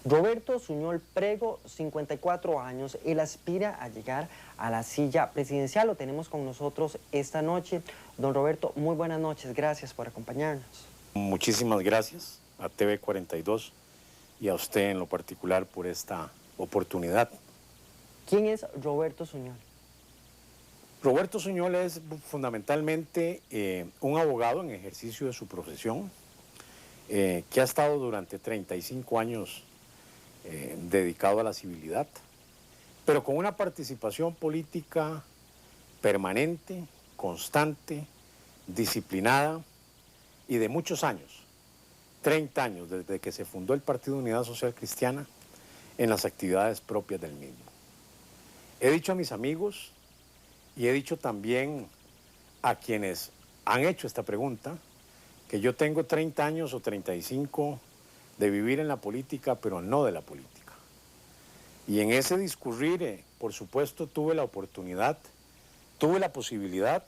Roberto Suñol Prego, 54 años, él aspira a llegar a la silla presidencial. Lo tenemos con nosotros esta noche. Don Roberto, muy buenas noches, gracias por acompañarnos. Muchísimas gracias a TV42 y a usted en lo particular por esta oportunidad. ¿Quién es Roberto Suñol? Roberto Suñol es fundamentalmente un abogado en ejercicio de su profesión, que ha estado durante 35 años dedicado a la civilidad, pero con una participación política permanente, constante, disciplinada y de muchos años, 30 años desde que se fundó el Partido Unidad Social Cristiana en las actividades propias del mismo. He dicho a mis amigos y he dicho también a quienes han hecho esta pregunta que yo tengo 30 años o 35 de vivir en la política, pero no de la política. Y en ese discurrir, por supuesto, tuve la oportunidad, tuve la posibilidad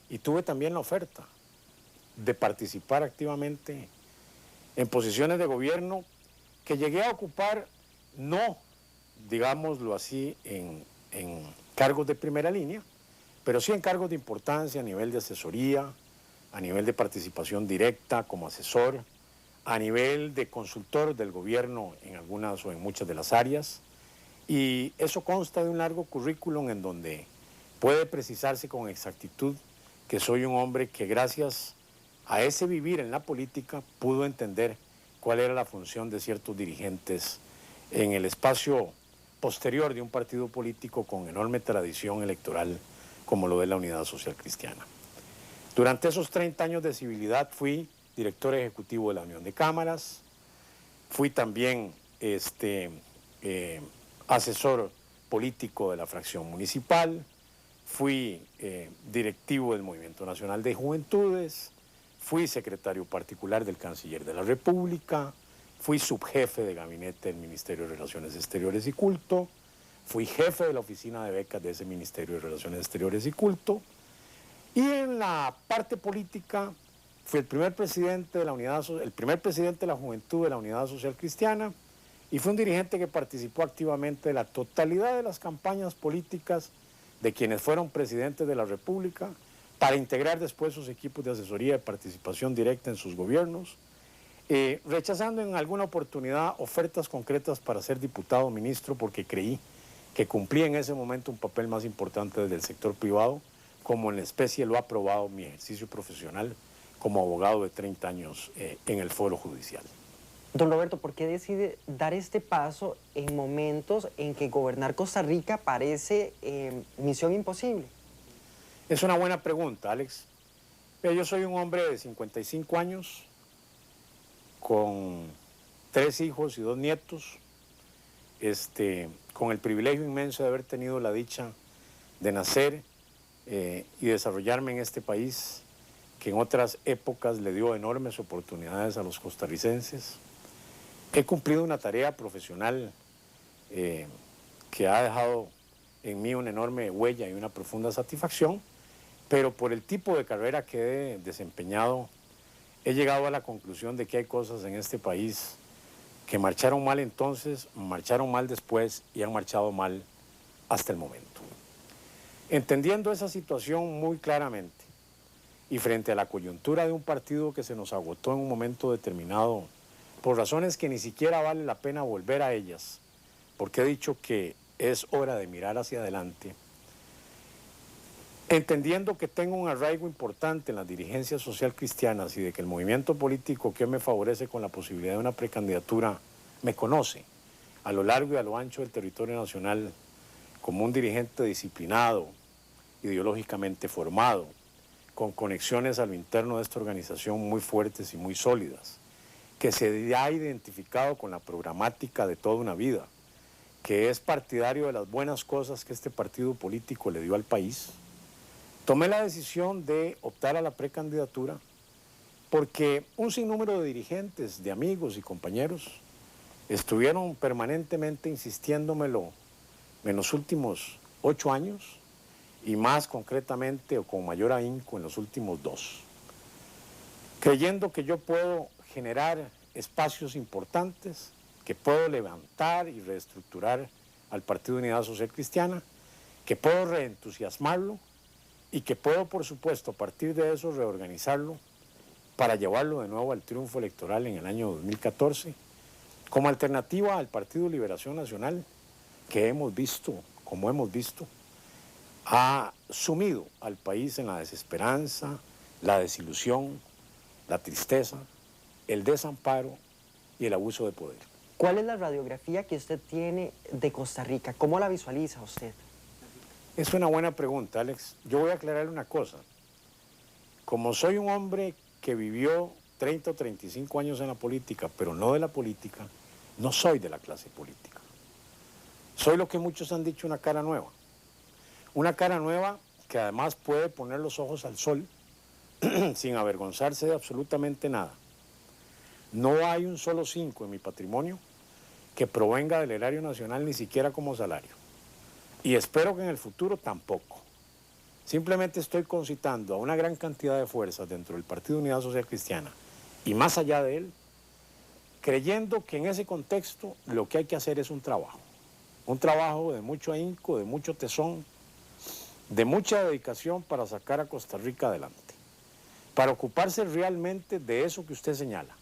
y tuve también la oferta de participar activamente en posiciones de gobierno que llegué a ocupar, no, digámoslo así, en cargos de primera línea, pero sí en cargos de importancia a nivel de asesoría, a nivel de participación directa como asesor, a nivel de consultor del gobierno en algunas o en muchas de las áreas, y eso consta de un largo currículum en donde puede precisarse con exactitud que soy un hombre que gracias a ese vivir en la política pudo entender cuál era la función de ciertos dirigentes en el espacio posterior de un partido político con enorme tradición electoral como lo es la Unidad Social Cristiana. Durante esos 30 años de civilidad fui director ejecutivo de la Unión de Cámaras, fui también asesor político de la fracción municipal, fui directivo del Movimiento Nacional de Juventudes, fui secretario particular del Canciller de la República, fui subjefe de gabinete del Ministerio de Relaciones Exteriores y Culto, fui jefe de la oficina de becas de ese Ministerio de Relaciones Exteriores y Culto, y en la parte política fui el primer presidente de la Juventud de la Unidad Social Cristiana y fui un dirigente que participó activamente de la totalidad de las campañas políticas de quienes fueron presidentes de la República para integrar después sus equipos de asesoría y participación directa en sus gobiernos, rechazando en alguna oportunidad ofertas concretas para ser diputado o ministro porque creí que cumplía en ese momento un papel más importante desde el sector privado, como en la especie lo ha probado mi ejercicio profesional como abogado de 30 años en el foro judicial. Don Roberto, ¿por qué decide dar este paso en momentos en que gobernar Costa Rica parece misión imposible? Es una buena pregunta, Alex. Yo soy un hombre de 55 años, con 3 hijos y 2 nietos, con el privilegio inmenso de haber tenido la dicha de nacer y desarrollarme en este país que en otras épocas le dio enormes oportunidades a los costarricenses. He cumplido una tarea profesional que ha dejado en mí una enorme huella y una profunda satisfacción, pero por el tipo de carrera que he desempeñado, he llegado a la conclusión de que hay cosas en este país que marcharon mal entonces, marcharon mal después y han marchado mal hasta el momento. Entendiendo esa situación muy claramente y frente a la coyuntura de un partido que se nos agotó en un momento determinado, por razones que ni siquiera vale la pena volver a ellas, porque he dicho que es hora de mirar hacia adelante, entendiendo que tengo un arraigo importante en las dirigencias social cristianas y de que el movimiento político que me favorece con la posibilidad de una precandidatura me conoce a lo largo y a lo ancho del territorio nacional como un dirigente disciplinado, ideológicamente formado, con conexiones a lo interno de esta organización muy fuertes y muy sólidas, que se ha identificado con la programática de toda una vida, que es partidario de las buenas cosas que este partido político le dio al país, tomé la decisión de optar a la precandidatura porque un sinnúmero de dirigentes, de amigos y compañeros estuvieron permanentemente insistiéndomelo en los últimos 8 años y más concretamente o con mayor ahínco en los últimos 2, creyendo que yo puedo generar espacios importantes que puedo levantar y reestructurar al Partido de Unidad Social Cristiana, que puedo reentusiasmarlo y que puedo, por supuesto, a partir de eso reorganizarlo para llevarlo de nuevo al triunfo electoral en el año 2014, como alternativa al Partido Liberación Nacional, que hemos visto, como hemos visto, ha sumido al país en la desesperanza, la desilusión, la tristeza, el desamparo y el abuso de poder. ¿Cuál es la radiografía que usted tiene de Costa Rica? ¿Cómo la visualiza usted? Es una buena pregunta, Alex. Yo voy a aclararle una cosa. Como soy un hombre que vivió 30 o 35 años en la política, pero no de la política, no soy de la clase política. Soy lo que muchos han dicho, una cara nueva. Una cara nueva que además puede poner los ojos al sol sin avergonzarse de absolutamente nada. No hay un solo 5 en mi patrimonio que provenga del erario nacional, ni siquiera como salario. Y espero que en el futuro tampoco. Simplemente estoy concitando a una gran cantidad de fuerzas dentro del Partido de Unidad Social Cristiana y más allá de él, creyendo que en ese contexto lo que hay que hacer es un trabajo de mucho ahínco, de mucho tesón, de mucha dedicación para sacar a Costa Rica adelante, para ocuparse realmente de eso que usted señala.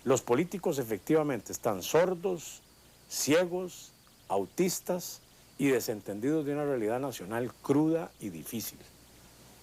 Los políticos efectivamente están sordos, ciegos, autistas y desentendidos de una realidad nacional cruda y difícil,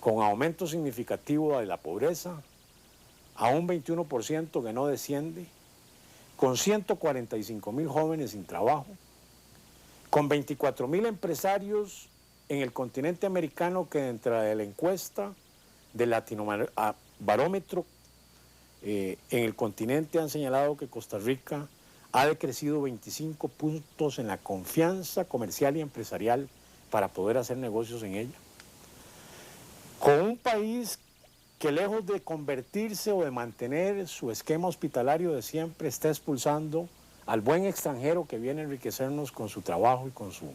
con aumento significativo de la pobreza, a un 21% que no desciende, con 145.000 jóvenes sin trabajo, con 24.000 empresarios en el continente americano que dentro de la encuesta del Latinobarómetro en el continente han señalado que Costa Rica ha decrecido 25 puntos en la confianza comercial y empresarial para poder hacer negocios en ella. Con un país que lejos de convertirse o de mantener su esquema hospitalario de siempre, está expulsando al buen extranjero que viene a enriquecernos con su trabajo y con su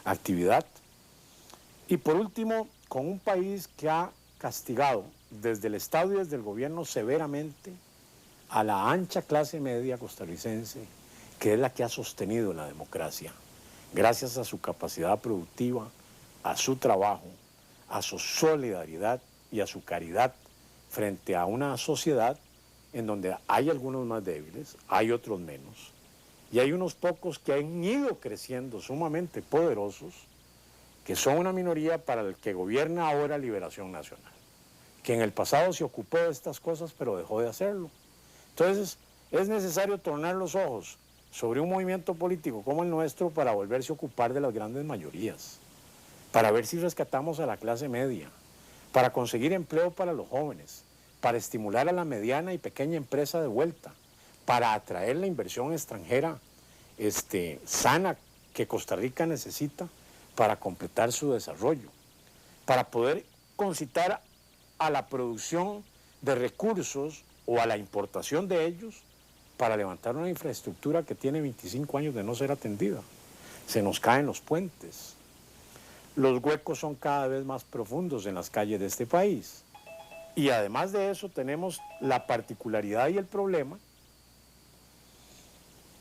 actividad. Y por último, con un país que ha castigado desde el Estado y desde el gobierno severamente a la ancha clase media costarricense, que es la que ha sostenido la democracia, gracias a su capacidad productiva, a su trabajo, a su solidaridad y a su caridad frente a una sociedad en donde hay algunos más débiles, hay otros menos, y hay unos pocos que han ido creciendo sumamente poderosos, que son una minoría para el que gobierna ahora Liberación Nacional, que en el pasado se ocupó de estas cosas pero dejó de hacerlo. Entonces es necesario tornar los ojos sobre un movimiento político como el nuestro para volverse a ocupar de las grandes mayorías, para ver si rescatamos a la clase media, para conseguir empleo para los jóvenes, para estimular a la mediana y pequeña empresa de vuelta, para atraer la inversión extranjera sana que Costa Rica necesita para completar su desarrollo, para poder concitar a la producción de recursos o a la importación de ellos para levantar una infraestructura que tiene 25 años de no ser atendida. Se nos caen los puentes. Los huecos son cada vez más profundos en las calles de este país. Y además de eso tenemos la particularidad y el problema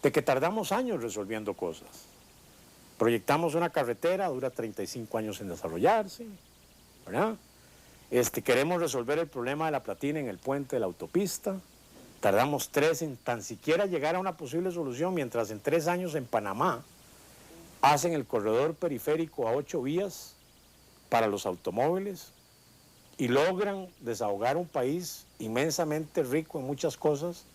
de que tardamos años resolviendo cosas. Proyectamos una carretera, dura 35 años en desarrollarse, ¿verdad? Queremos resolver el problema de la platina en el puente de la autopista, tardamos 3 en tan siquiera llegar a una posible solución, mientras en 3 años en Panamá hacen el corredor periférico a 8 vías para los automóviles y logran desahogar un país inmensamente rico en muchas cosas,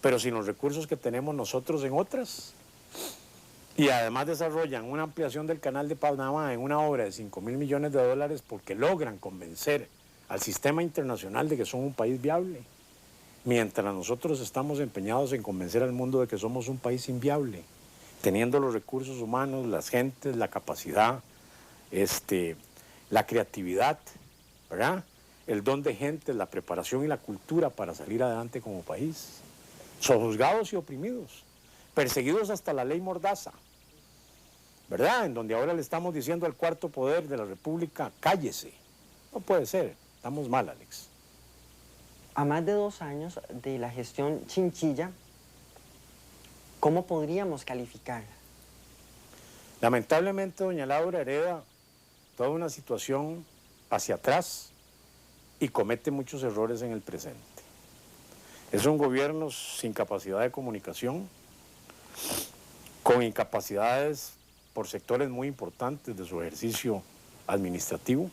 pero sin los recursos que tenemos nosotros en otras. Y además desarrollan una ampliación del canal de Panamá en una obra de $5.000 millones porque logran convencer al sistema internacional de que son un país viable, mientras nosotros estamos empeñados en convencer al mundo de que somos un país inviable, teniendo los recursos humanos, las gentes, la capacidad, la creatividad, ¿verdad? El don de gente, la preparación y la cultura para salir adelante como país. Sojuzgados y oprimidos, perseguidos hasta la ley Mordaza, ¿verdad? En donde ahora le estamos diciendo al cuarto poder de la República, cállese. No puede ser, estamos mal, Alex. A más de 2 años de la gestión Chinchilla, ¿Cómo podríamos calificarla? Lamentablemente, doña Laura hereda toda una situación hacia atrás y comete muchos errores en el presente. Es un gobierno sin capacidad de comunicación, con incapacidades por sectores muy importantes de su ejercicio administrativo,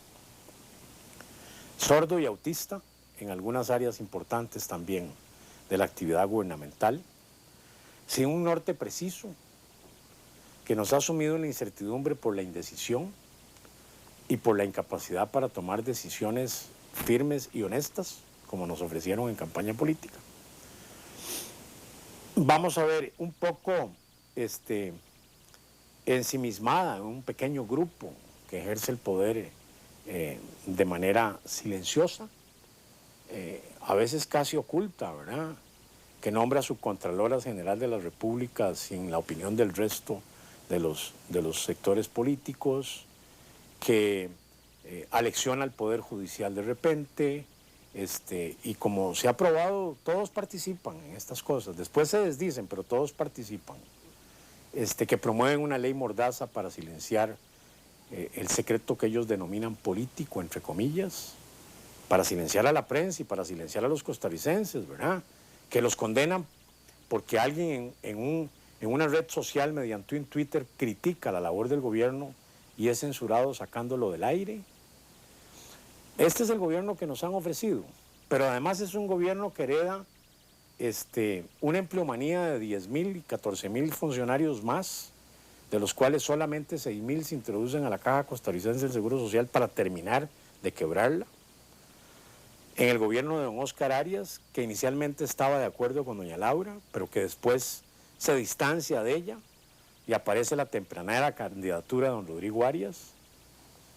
sordo y autista en algunas áreas importantes también de la actividad gubernamental, sin un norte preciso, que nos ha sumido en la incertidumbre por la indecisión y por la incapacidad para tomar decisiones firmes y honestas, como nos ofrecieron en campaña política. Vamos a ver un poco ensimismada en un pequeño grupo que ejerce el poder de manera silenciosa, a veces casi oculta, ¿verdad? Que nombra a su Contralora General de la República sin la opinión del resto de los sectores políticos, que alecciona al Poder Judicial de repente, y como se ha probado, todos participan en estas cosas. Después se desdicen, pero todos participan. Que promueven una ley mordaza para silenciar el secreto que ellos denominan político, entre comillas, para silenciar a la prensa y para silenciar a los costarricenses, ¿verdad? Que los condenan porque alguien en una red social mediante un Twitter critica la labor del gobierno y es censurado sacándolo del aire. Este es el gobierno que nos han ofrecido, pero además es un gobierno que hereda una empleomanía de 10.000 y 14.000 funcionarios más, de los cuales solamente 6.000 se introducen a la Caja Costarricense del Seguro Social para terminar de quebrarla. En el gobierno de don Óscar Arias, que inicialmente estaba de acuerdo con doña Laura, pero que después se distancia de ella y aparece la tempranera candidatura de don Rodrigo Arias.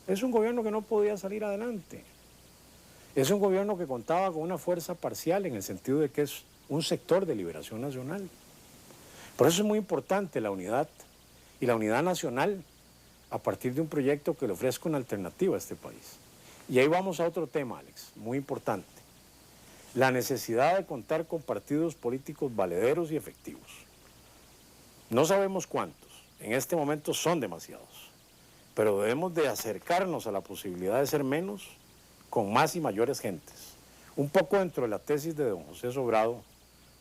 Es un gobierno que no podía salir adelante. Es un gobierno que contaba con una fuerza parcial en el sentido de que es un sector de liberación nacional. Por eso es muy importante la unidad y la unidad nacional a partir de un proyecto que le ofrezca una alternativa a este país. Y ahí vamos a otro tema, Alex, muy importante. La necesidad de contar con partidos políticos valederos y efectivos. No sabemos cuántos, en este momento son demasiados, pero debemos de acercarnos a la posibilidad de ser menos con más y mayores gentes. Un poco dentro de la tesis de don José Sobrado,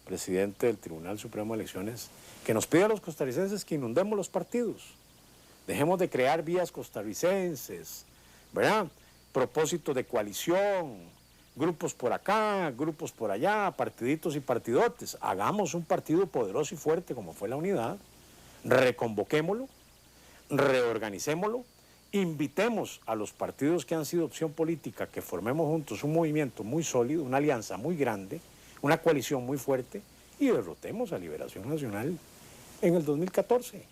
presidente del Tribunal Supremo de Elecciones, que nos pide a los costarricenses que inundemos los partidos. Dejemos de crear vías costarricenses, ¿verdad? Propósitos de coalición, grupos por acá, grupos por allá, partiditos y partidotes. Hagamos un partido poderoso y fuerte como fue la Unidad, reconvoquémoslo, reorganicémoslo, invitemos a los partidos que han sido opción política que formemos juntos un movimiento muy sólido, una alianza muy grande, una coalición muy fuerte y derrotemos a Liberación Nacional en el 2014.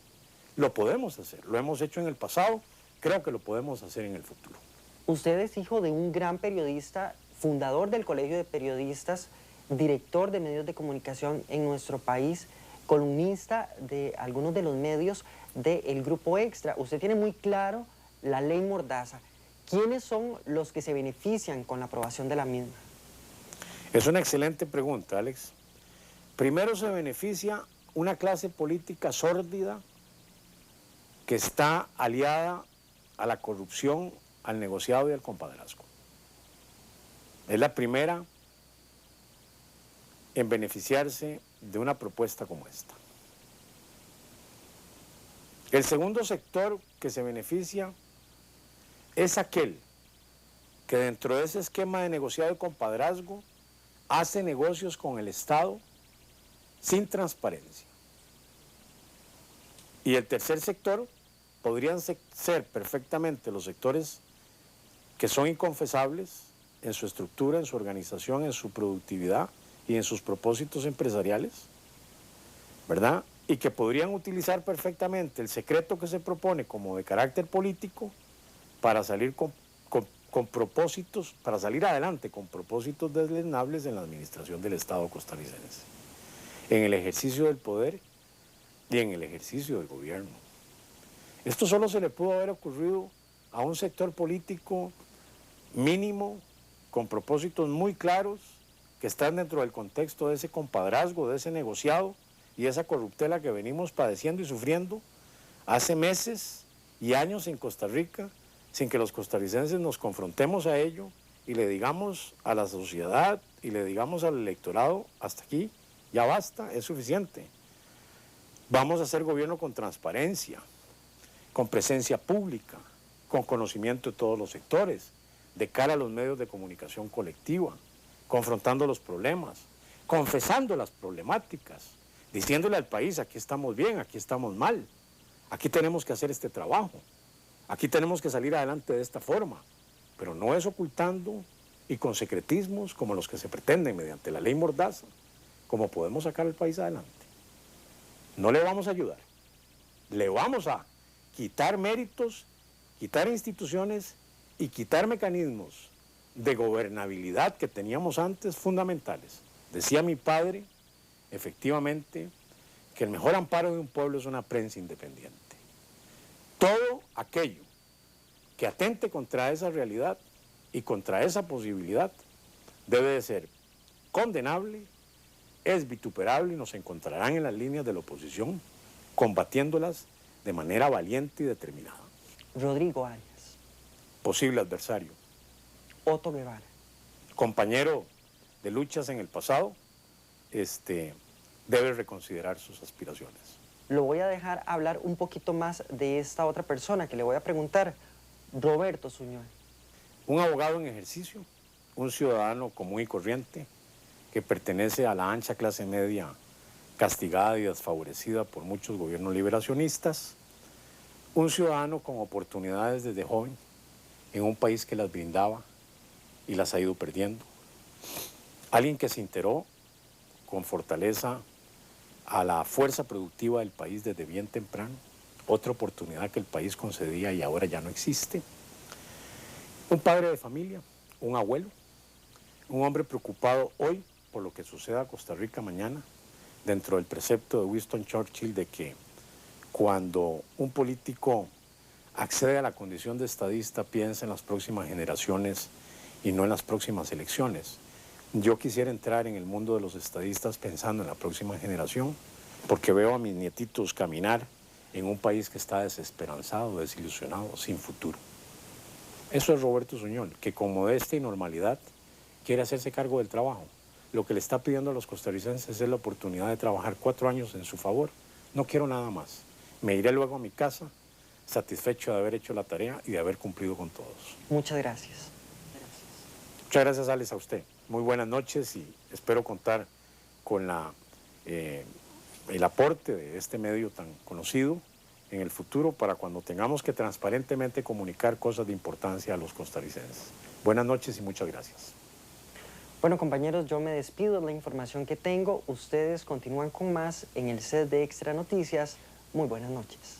Lo podemos hacer, lo hemos hecho en el pasado, creo que lo podemos hacer en el futuro. Usted es hijo de un gran periodista, fundador del Colegio de Periodistas, director de medios de comunicación en nuestro país, columnista de algunos de los medios del Grupo Extra. Usted tiene muy claro la ley Mordaza. ¿Quiénes son los que se benefician con la aprobación de la misma? Es una excelente pregunta, Alex. Primero se beneficia una clase política sórdida que está aliada a la corrupción, al negociado y al compadrazgo. Es la primera en beneficiarse de una propuesta como esta. El segundo sector que se beneficia es aquel que dentro de ese esquema de negociado y compadrazgo hace negocios con el Estado sin transparencia. Y el tercer sector podrían ser perfectamente los sectores que son inconfesables en su estructura, en su organización, en su productividad y en sus propósitos empresariales, ¿verdad? Y que podrían utilizar perfectamente el secreto que se propone como de carácter político para salir con propósitos, para salir adelante con propósitos deleznables en la administración del Estado costarricense, en el ejercicio del poder y en el ejercicio del gobierno. Esto solo se le pudo haber ocurrido a un sector político mínimo, con propósitos muy claros, que están dentro del contexto de ese compadrazgo, de ese negociado, y esa corruptela que venimos padeciendo y sufriendo hace meses y años en Costa Rica, sin que los costarricenses nos confrontemos a ello y le digamos a la sociedad y le digamos al electorado, hasta aquí, ya basta, es suficiente. Vamos a hacer gobierno con transparencia, con presencia pública, con conocimiento de todos los sectores, de cara a los medios de comunicación colectiva, confrontando los problemas, confesando las problemáticas, diciéndole al país, aquí estamos bien, aquí estamos mal, aquí tenemos que hacer este trabajo, aquí tenemos que salir adelante de esta forma, pero no es ocultando y con secretismos como los que se pretenden mediante la ley Mordaza, como podemos sacar el país adelante. No le vamos a ayudar, le vamos a quitar méritos, quitar instituciones y quitar mecanismos de gobernabilidad que teníamos antes fundamentales. Decía mi padre, efectivamente, que el mejor amparo de un pueblo es una prensa independiente. Todo aquello que atente contra esa realidad y contra esa posibilidad debe de ser condenable, es vituperable y nos encontrarán en las líneas de la oposición combatiéndolas de manera valiente y determinada. Rodrigo Arias. Posible adversario. Otto Guevara. Compañero de luchas en el pasado, debe reconsiderar sus aspiraciones. Lo voy a dejar hablar un poquito más de esta otra persona que le voy a preguntar, Roberto Suñol. Un abogado en ejercicio, un ciudadano común y corriente que pertenece a la ancha clase media castigada y desfavorecida por muchos gobiernos liberacionistas, un ciudadano con oportunidades desde joven en un país que las brindaba y las ha ido perdiendo, alguien que se integró con fortaleza a la fuerza productiva del país desde bien temprano, otra oportunidad que el país concedía y ahora ya no existe, un padre de familia, un abuelo, un hombre preocupado hoy por lo que suceda a Costa Rica mañana, dentro del precepto de Winston Churchill de que cuando un político accede a la condición de estadista piensa en las próximas generaciones y no en las próximas elecciones. Yo quisiera entrar en el mundo de los estadistas pensando en la próxima generación, porque veo a mis nietitos caminar en un país que está desesperanzado, desilusionado, sin futuro. Eso es Roberto Suñol, que con modestia y normalidad quiere hacerse cargo del trabajo. Lo que le está pidiendo a los costarricenses es la oportunidad de trabajar 4 años en su favor. No quiero nada más. Me iré luego a mi casa, satisfecho de haber hecho la tarea y de haber cumplido con todos. Muchas gracias. Muchas gracias, Alex, a usted. Muy buenas noches y espero contar con el aporte de este medio tan conocido en el futuro para cuando tengamos que transparentemente comunicar cosas de importancia a los costarricenses. Buenas noches y muchas gracias. Bueno, compañeros, yo me despido de la información que tengo. Ustedes continúan con más en el set de Extra Noticias. Muy buenas noches.